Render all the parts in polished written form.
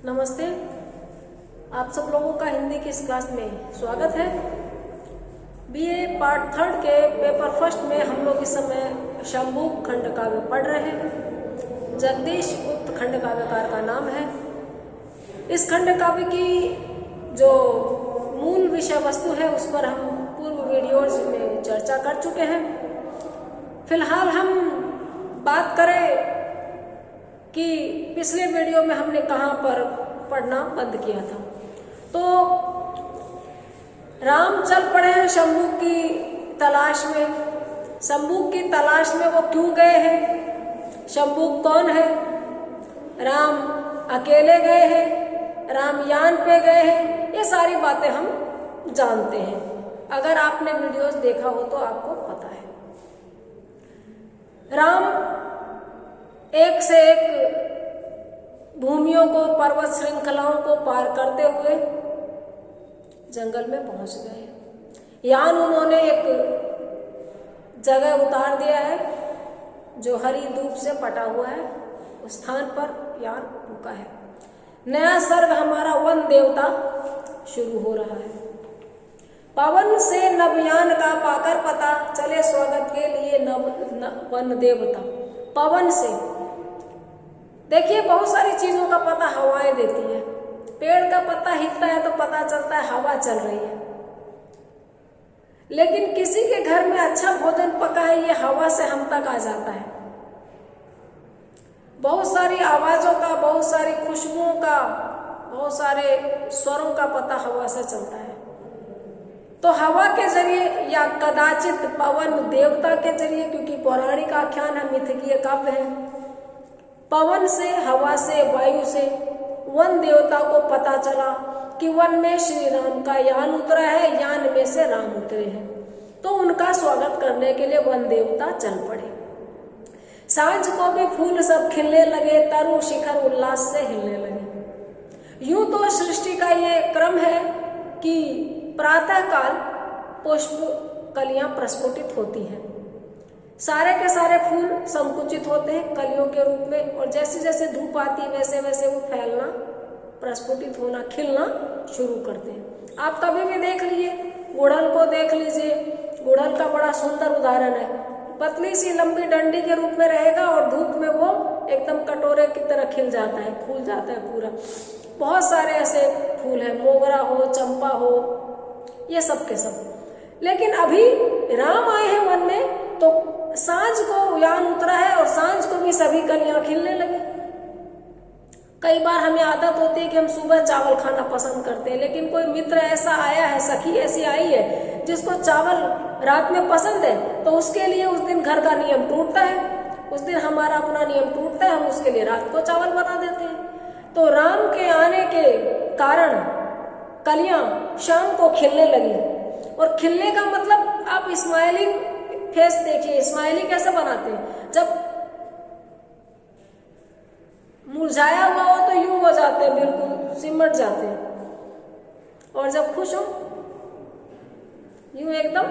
नमस्ते। आप सब लोगों का हिंदी की इस क्लास में स्वागत है। बीए पार्ट 3 के पेपर फर्स्ट में हम लोग इस समय शंभू खंड काव्य पढ़ रहे हैं। जगदीश गुप्त खंड काव्यकार का नाम है। इस खंड काव्य की जो मूल विषय वस्तु है उस पर हम पूर्व वीडियोज में चर्चा कर चुके हैं। फिलहाल हम बात करें कि पिछले वीडियो में हमने कहाँ पर पढ़ना बंद किया था। तो राम चल पड़े हैं शंभू की तलाश में। शंभू की तलाश में वो क्यों गए हैं? शंभू कौन है? राम अकेले गए हैं? राम यान पे गए हैं? ये सारी बातें हम जानते हैं। अगर आपने वीडियोस देखा हो तो आपको पता है। राम एक से एक भूमियों को, पर्वत श्रृंखलाओं को पार करते हुए जंगल में पहुंच गए। यान उन्होंने एक जगह उतार दिया है जो हरी धूप से पटा हुआ है। उस स्थान पर यान रुका है। नया सर्ग हमारा वन देवता शुरू हो रहा है। पवन से नवयान का पाकर पता, चले स्वागत के लिए वन देवता। पवन से देखिए, बहुत सारी चीजों का पता हवाएं देती है। पेड़ का पत्ता हिलता है तो पता चलता है हवा चल रही है। लेकिन किसी के घर में अच्छा भोजन पका है, ये हवा से हम तक आ जाता है। बहुत सारी आवाजों का, बहुत सारी खुशबुओं का, बहुत सारे स्वरों का पता हवा से चलता है। तो हवा के जरिए या कदाचित पवन देवता के जरिए, क्योंकि पौराणिक आख्यान है, मिथकीय काव्य है, पवन से, हवा से, वायु से वन देवता को पता चला कि वन में श्री राम का यान उतरा है, यान में से राम उतरे हैं। तो उनका स्वागत करने के लिए वन देवता चल पड़े। सांझ को भी फूल सब खिलने लगे, तरु शिखर उल्लास से हिलने लगे। यूं तो सृष्टि का ये क्रम है कि प्रातः काल पुष्प कलियां प्रस्फुटित होती हैं। सारे के सारे फूल संकुचित होते हैं कलियों के रूप में, और जैसे जैसे धूप आती है वैसे वैसे वो फैलना, प्रस्फुटित होना, खिलना शुरू करते हैं। आप कभी भी देख लीजिए, गुड़हल को देख लीजिए। गुड़हल का बड़ा सुंदर उदाहरण है। पतली सी लंबी डंडी के रूप में रहेगा और धूप में वो एकदम कटोरे की तरह खिल जाता है, फूल जाता है पूरा। बहुत सारे ऐसे फूल हैं, मोगरा हो, चंपा हो, ये सब के सब। लेकिन अभी राम आए हैं वन में, तो सांझ को यान उतरा है और सांझ को भी सभी कलियां खिलने लगी। कई बार हमें आदत होती है कि हम सुबह चावल खाना पसंद करते हैं, लेकिन कोई मित्र ऐसा आया है, सखी ऐसी आई है जिसको चावल रात में पसंद है, तो उसके लिए उस दिन घर का नियम टूटता है। उस दिन हमारा अपना नियम टूटता है, हम उसके लिए रात को चावल बना देते हैं। तो राम के आने के कारण कलियां शाम को खिलने लगी। और खिलने का मतलब आप स्माइलिंग फेस देखिए। स्माइली कैसे बनाते हैं? जब मुरझाया हुआ हो तो यूं हो जाते हैं, बिल्कुल सिमट जाते हैं, और जब खुश हो यूं एकदम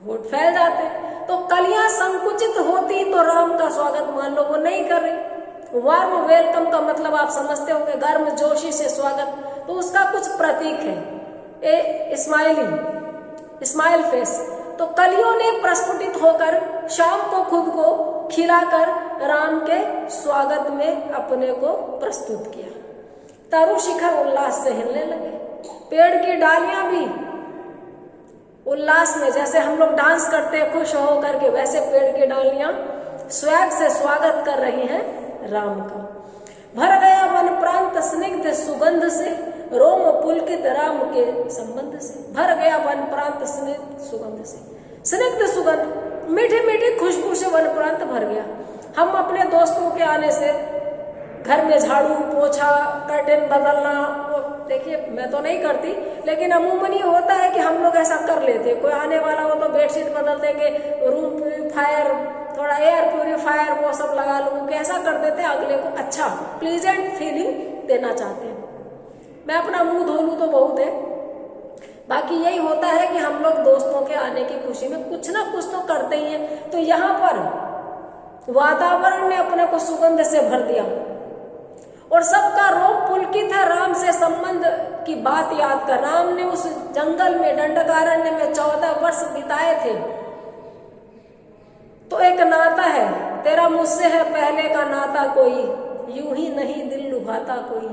होठ फैल जाते हैं। तो कलियां संकुचित होती तो राम का स्वागत मान लो वो नहीं कर रही। वार्म वेलकम का मतलब आप समझते होंगे, गर्म जोशी से स्वागत। तो उसका कुछ प्रतीक है स्माइल फेस। तो कलियों ने प्रस्फुटित होकर शाम को खुद को खिलाकर राम के स्वागत में अपने को प्रस्तुत किया। तरु शिखर उल्लास से हिलने लगे। पेड़ की डालियां भी उल्लास में, जैसे हम लोग डांस करते हैं खुश होकर के, वैसे पेड़ की डालियां स्वैग से स्वागत कर रही हैं राम का। भर गया वन प्रांत स्निग्ध सुगंध से, रोम पुलकित राम के संबंध से। भर गया वन प्रांत स्निग्ध सुगंध से। स्निग्ध सुगंध, मीठी मीठी खुशबू से वन प्रांत भर गया। हम अपने दोस्तों के आने से घर में झाड़ू पोछा, कर्टेन बदलना, देखिए मैं तो नहीं करती, लेकिन अमूमन ये होता है कि हम लोग ऐसा कर लेते हैं। कोई आने वाला हो तो बेडशीट बदल देंगे, रूम प्यूरिफायर, थोड़ा एयर प्यूरिफायर वो सब लगा लो, कैसा कर देते हैं, अगले को अच्छा प्लीजेंट फीलिंग देना चाहते हैं। मैं अपना मुंह धो लूं तो बहुत है, बाकी यही होता है कि हम लोग दोस्तों के आने की खुशी में कुछ ना कुछ तो करते ही हैं। तो यहाँ पर वातावरण ने अपने को सुगंध से भर दिया और सबका रोम पुलकित है राम से संबंध की बात याद कर। राम ने उस जंगल में दंडकारण्य में 14 वर्ष बिताए थे। तो एक नाता है, तेरा मुझसे है पहले का नाता कोई, यूं ही नहीं दिल लुभाता कोई।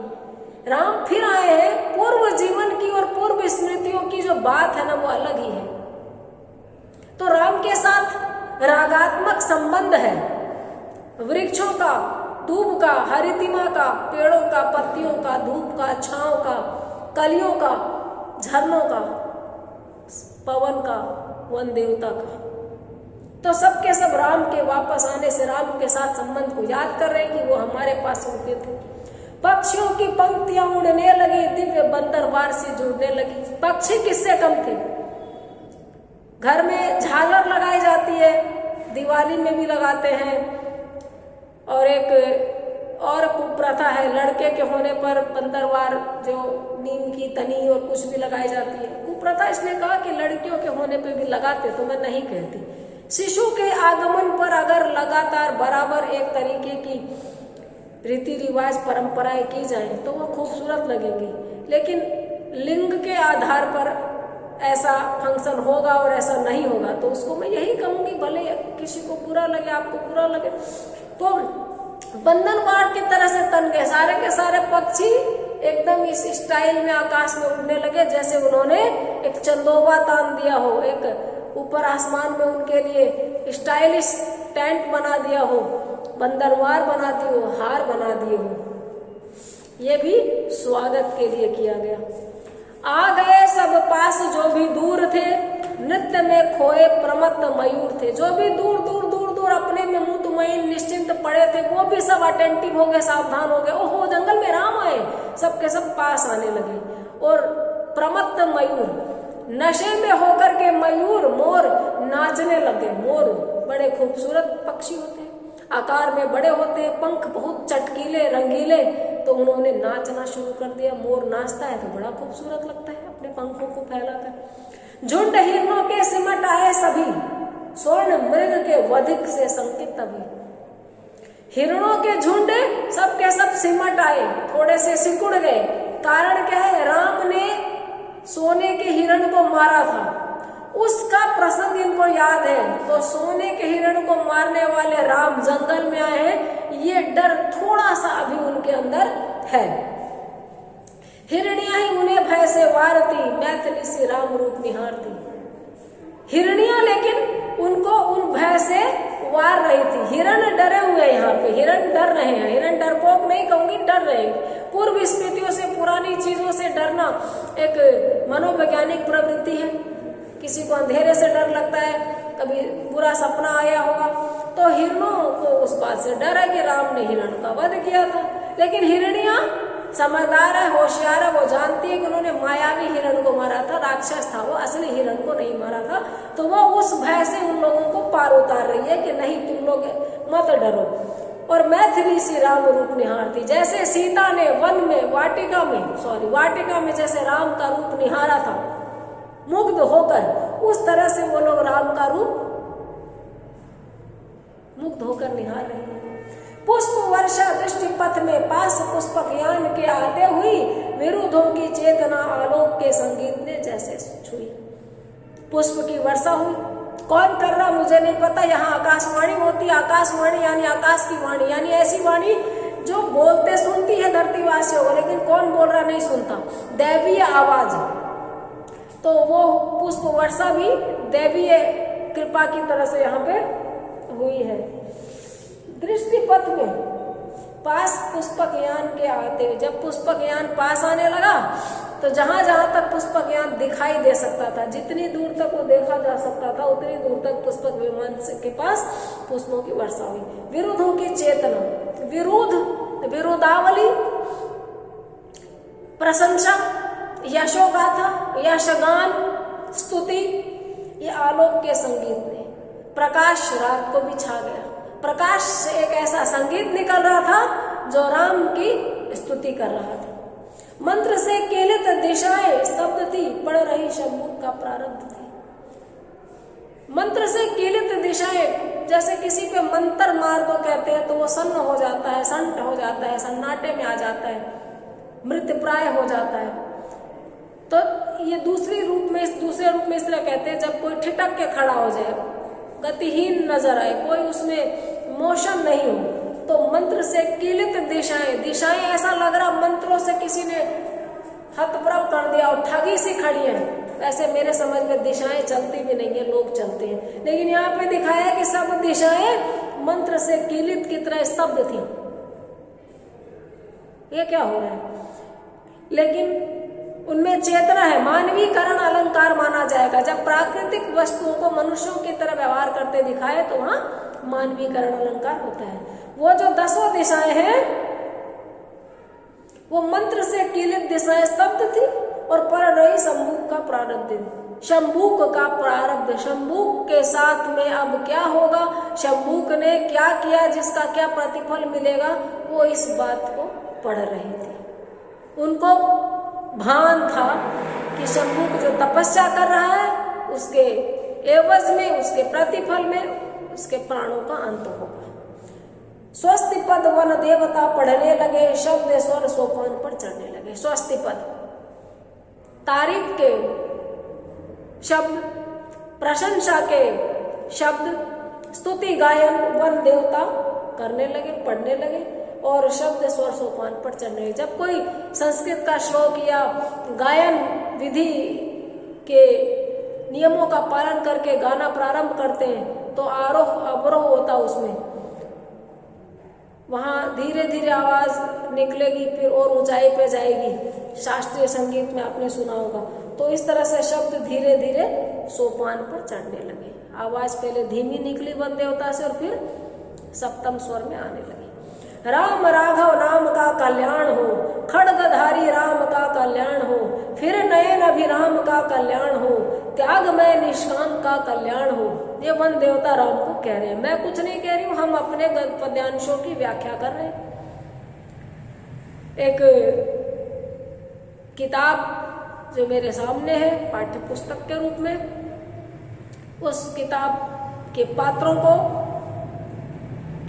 राम फिर आए हैं, पूर्व जीवन की और पूर्व स्मृतियों की जो बात है ना वो अलग ही है। तो राम के साथ रागात्मक संबंध है, वृक्षों का, दूब का, हरितिमा का, पेड़ों का, पत्तियों का, धूप का, छांव का, कलियों का, झरनों का, पवन का, वन देवता का। तो सब के सब राम के वापस आने से राम के साथ संबंध को याद कर रहे हैं कि वो हमारे पास रुके थे। पक्षियों की पंक्तियां उड़ने लगी, दिव्य बंदरवार से जुड़ने लगी। पक्षी किससे कम थे? घर में झालर लगाई जाती है, दिवाली में भी लगाते हैं। और एक और कुप्रथा है, लड़के के होने पर बंदरवार जो नीम की तनी और कुछ भी लगाई जाती है। कुप्रथा इसने कहा कि लड़कियों के होने पे भी लगाते, तो मैं नहीं कहती। शिशु के आगमन पर अगर लगातार बराबर एक तरीके की रीति रिवाज परंपराएं की जाए तो वो खूबसूरत लगेगी, लेकिन लिंग के आधार पर ऐसा फंक्शन होगा और ऐसा नहीं होगा तो उसको मैं यही कहूंगी, भले किसी को बुरा लगे, आपको बुरा लगे। तो बंधनवार की तरह से तन गए सारे के सारे पक्षी, एकदम इस स्टाइल में आकाश में उड़ने लगे जैसे उन्होंने एक चंदोबा तान दिया हो, एक ऊपर आसमान में उनके लिए स्टाइलिश टेंट बना दिया हो, बंदरवार बना दी हो, हार बना दिए हो। ये भी स्वागत के लिए किया गया। आ गए सब पास जो भी दूर थे, नृत्य में खोए प्रमत्त मयूर थे। जो भी दूर दूर दूर दूर अपने में मुतमईन निश्चिंत पड़े थे वो भी सब अटेंटिव हो गए, सावधान हो गए। ओहो, जंगल में राम आए, सबके सब पास आने लगे। और प्रमत्त मयूर, नशे में होकर के मयूर मोर नाचने लगे। मोर बड़े खूबसूरत पक्षी होते हैं, आकार में बड़े होते हैं, पंख बहुत चटकीले रंगीले, तो उन्होंने नाचना शुरू कर दिया। मोर नाचता है तो बड़ा खूबसूरत लगता है अपने पंखों को फैलाकर। झुंड हिरणों के सिमट आए सभी, स्वर्ण मृग के वधिक से संकित तभी। हिरणों के झुंड सबके सब सिमट आए, थोड़े से सिकुड़ गए। कारण क्या है? राम ने सोने के हिरण को मारा था, उसका प्रसंग इनको याद है। तो सोने के हिरण को मारने वाले राम जंगल में आए हैं, ये डर थोड़ा सा अभी उनके अंदर है। हिरनिया ही उन्हें भय से वारती, मैथिली सी राम रूप निहारती। हिरनिया लेकिन उनको उन भय से वार रही थी। हिरण डरे हुए, यहाँ पे हिरण डर रहे हैं। हिरण डरपोक नहीं कहूंगी, डर रहे हैं। पूर्व स्मृतियों से, पुरानी चीजों से डरना एक मनोवैज्ञानिक प्रवृत्ति है। किसी को अंधेरे से डर लगता है, कभी बुरा सपना आया होगा, तो हिरणों को उस बात से डर है कि राम ने हिरण का वध किया था। लेकिन हिरनिया समझदार है, होशियार है, वो जानती है कि उन्होंने मायावी हिरण को मारा था, राक्षस था वो, असली हिरण को नहीं मारा था। तो वो उस भय से उन लोगों को पार उतार रही है कि नहीं, तुम लोग मत डरो। और मैथिली सी राम रूप निहारती, जैसे सीता ने वन में वाटिका में जैसे राम का रूप निहारा था मुग्ध होकर, उस तरह से वो लोग राम का रूप मुग्ध होकर निहार रहे हैं। पुष्प वर्षा दृष्टि पथ में पास पुष्पक यान के आते हुई, विरुद्धों की चेतना आलोक के संगीत ने जैसे छुई। पुष्प की वर्षा हुई, कौन कर रहा मुझे नहीं पता। यहाँ आकाशवाणी होती, आकाशवाणी यानी आकाश की वाणी, यानी ऐसी वाणी जो बोलते सुनती है धरतीवासियों को, लेकिन कौन बोल रहा नहीं सुनता, दैवीय आवाज। तो वो पुष्प वर्षा भी दैवीय कृपा की तरह से यहाँ पे हुई है। दृष्टि पथ में पास पुष्पक यान के आते हुए, जब पुष्पक यान पास आने लगा तो जहां जहां तक पुष्पक यान दिखाई दे सकता था, जितनी दूर तक वो देखा जा सकता था, उतनी दूर तक पुष्पक विमान के पास पुष्पों की वर्षा हुई। विरुद्धों की चेतना, विरोधावली, प्रशंसा, यशोगाथा, यशगान, स्तुति, ये आलोक के संगीत ने, प्रकाश रात को भी छा गया। प्रकाश से एक ऐसा संगीत निकल रहा था जो राम की स्तुति कर रहा था। मंत्र से केलित दिशाएं स्तब्ध थी, पड़ रही शब्द का प्रारब्ध थी। मंत्र से कीलित दिशाएं, जैसे किसी पे मंत्र मार दो कहते हैं तो वो सन्न हो जाता है, संट हो जाता है, सन्नाटे में आ जाता है, मृतप्राय हो जाता है। तो ये दूसरे रूप में इस तरह कहते हैं, जब कोई ठिठक के खड़ा हो जाए, गतिहीन नजर आए, कोई उसमें मोशन नहीं हो, तो मंत्र से कीलित दिशाएं ऐसा लग रहा मंत्रों से किसी ने हतप्रभ कर दिया और ठगी सी खड़ी है। ऐसे मेरे समझ में दिशाएं चलती भी नहीं है, लोग चलते हैं, लेकिन यहाँ पे दिखाया है कि सब दिशाएं मंत्र से कीलित की तरह स्तब्ध थी। ये क्या हो रहा है? लेकिन उनमें चेतना है, मानवीकरण अलंकार माना जाएगा। जब प्राकृतिक वस्तुओं को मनुष्यों की तरह व्यवहार करते दिखाए तो वहां मानवीकरण अलंकार होता है। वो जो 10 दिशाएं हैं वो मंत्र से कीलित दिशाएं स्तब्ध थी और पर रही शंभूक का प्रारब्ध। शंभूक का प्रारब्ध, शंभूक के साथ में अब क्या होगा, शंभूक ने क्या किया, जिसका क्या प्रतिफल मिलेगा, वो इस बात को पढ़ रही थी। उनको भान था कि शंभूक जो तपस्या कर रहा है उसके एवज में, उसके प्रतिफल में उसके प्राणों का अंत होगा। स्वस्ति पद वन देवता पढ़ने लगे, शब्द स्वर सोपान पर चढ़ने लगे। स्वस्ति पद तारीफ के शब्द, प्रशंसा के शब्द, स्तुति गायन वन देवता करने लगे, पढ़ने लगे और शब्द स्वर सोपान पर चढ़ने लगे। जब कोई संस्कृत का श्लोक या गायन विधि के नियमों का पालन करके गाना प्रारंभ करते हैं तो आरोह अवरोह होता उसमें, वहां धीरे धीरे आवाज निकलेगी, फिर और ऊंचाई पे जाएगी। शास्त्रीय संगीत में आपने सुना होगा। तो इस तरह से शब्द धीरे धीरे सोपान पर चढ़ने लगे। आवाज पहले धीमी निकली वन देवता से और फिर सप्तम स्वर में आने लगी। राम राघव नाम का कल्याण हो, खड्गधारी राम का कल्याण हो, फिर नयन अभिराम का कल्याण हो, त्यागमय निष्काम का कल्याण हो। ये वन देवता राम को कह रहे हैं, मैं कुछ नहीं कह रही हूं, हम अपने पद्यांशों की व्याख्या कर रहे हैं। एक किताब जो मेरे सामने है पाठ्य पुस्तक के रूप में, उस किताब के पात्रों को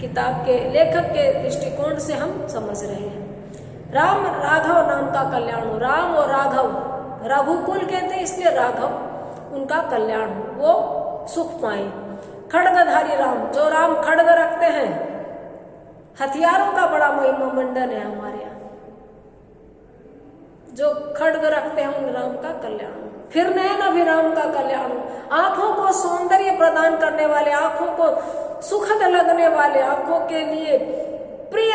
किताब के लेखक के दृष्टिकोण से हम समझ रहे हैं। राम राघव नाम का कल्याण हो, राम और राघव, रघुकुल कहते हैं इसलिए राघव, उनका कल्याण हो, वो सुख पाए। खड्गधारी राम, जो राम खड्ग रखते हैं, हथियारों का बड़ा महिमा मंडन है हमारे यहाँ, जो खड्ग रखते हैं उन राम का कल्याण हो। फिर नयन अभिराम का कल्याण हो, आंखों को सौंदर्य प्रदान करने वाले, आंखों को सुखद लगने वाले, आंखों के लिए प्रिय,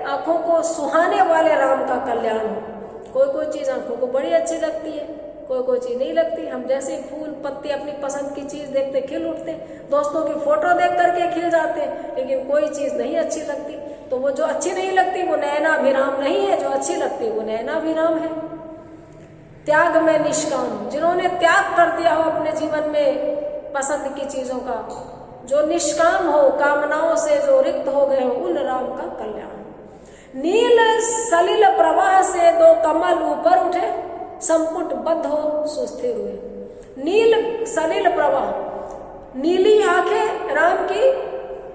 आंखों को सुहाने वाले राम का कल्याण हो। कोई कोई चीज आंखों को बड़ी अच्छी लगती है, कोई चीज नहीं लगती। हम जैसे फूल पत्ती अपनी पसंद की चीज देखते खिल उठते, दोस्तों की फोटो देख करके खिल जाते, लेकिन कोई चीज नहीं अच्छी लगती। तो वो जो अच्छी नहीं लगती वो नयनाभिराम नहीं है, जो अच्छी लगती वो नयनाभिराम है। त्याग में निष्काम, जिन्होंने त्याग कर दिया हो अपने जीवन में पसंद की चीजों का, जो निष्काम हो, कामनाओं से जो रिक्त हो गए हो, उन राम का कल्याण। नील सलिल प्रवाह से 2 कमल ऊपर उठे, संपुट बद्ध हो सुस्थिर हुए। नील सलिल प्रवाह, नीली आंखें राम की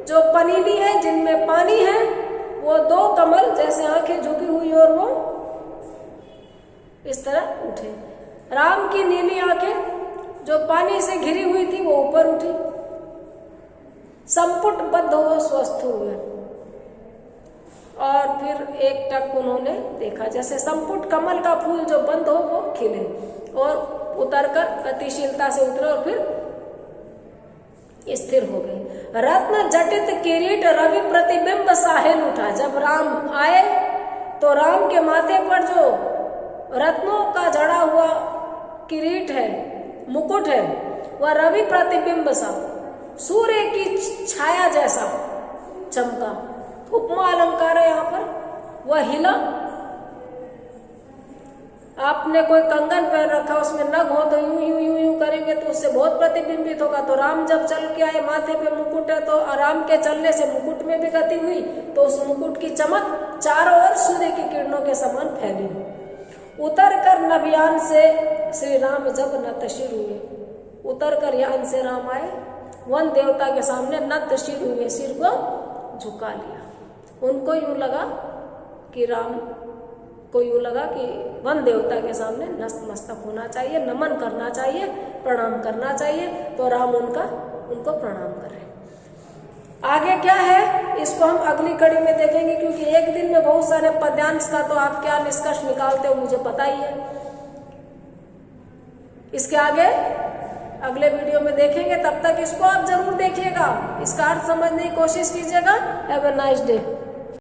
जो पनीली है, जिनमें पानी है, वो 2 कमल जैसे आंखें झुकी हुई और वो इस तरह उठे। राम की नीली आंखें जो पानी से घिरी हुई थी वो ऊपर उठी, संपुट बद्ध हो स्वस्थ हुए। और फिर एक टक उन्होंने देखा, जैसे संपुट कमल का फूल जो बंद हो वो खिले और उतरकर गतिशीलता से उतरे और फिर स्थिर हो गए। रत्न जटित किरीट रवि प्रतिबिंब साहिल उठा। जब राम आए तो राम के माथे पर जो रत्नों का जड़ा हुआ किरीट है, मुकुट है, वह रवि प्रतिबिंब सा, सूर्य की छाया जैसा चमका। उपमा अलंकार है यहाँ पर। वह हिला, आपने कोई कंगन पहन रखा उसमें नग हो तो यूं यूं यूं यूं करेंगे तो उससे बहुत प्रतिबिंबित होगा। तो राम जब चल के आए, माथे पे मुकुट है, तो राम के चलने से मुकुट में भी गति हुई, तो उस मुकुट की चमक चारों ओर सूर्य की किरणों के समान फैली। उतर कर नभियान से श्री राम जब नतशिर हुए, उतर कर यान से राम आए, वन देवता के सामने नत सिर हुए, सिर को झुका लिया। उनको यूं लगा कि राम को यूं लगा कि वन देवता के सामने नतमस्तक होना चाहिए, नमन करना चाहिए, प्रणाम करना चाहिए। तो राम उनको प्रणाम कर रहे। आगे क्या है इसको हम अगली कड़ी में देखेंगे, क्योंकि एक दिन में बहुत सारे पद्यांश था, तो आप क्या निष्कर्ष निकालते हो मुझे पता ही है। इसके आगे अगले वीडियो में देखेंगे, तब तक इसको आप जरूर देखिएगा, इसका अर्थ समझने की कोशिश कीजिएगा। Have a nice day.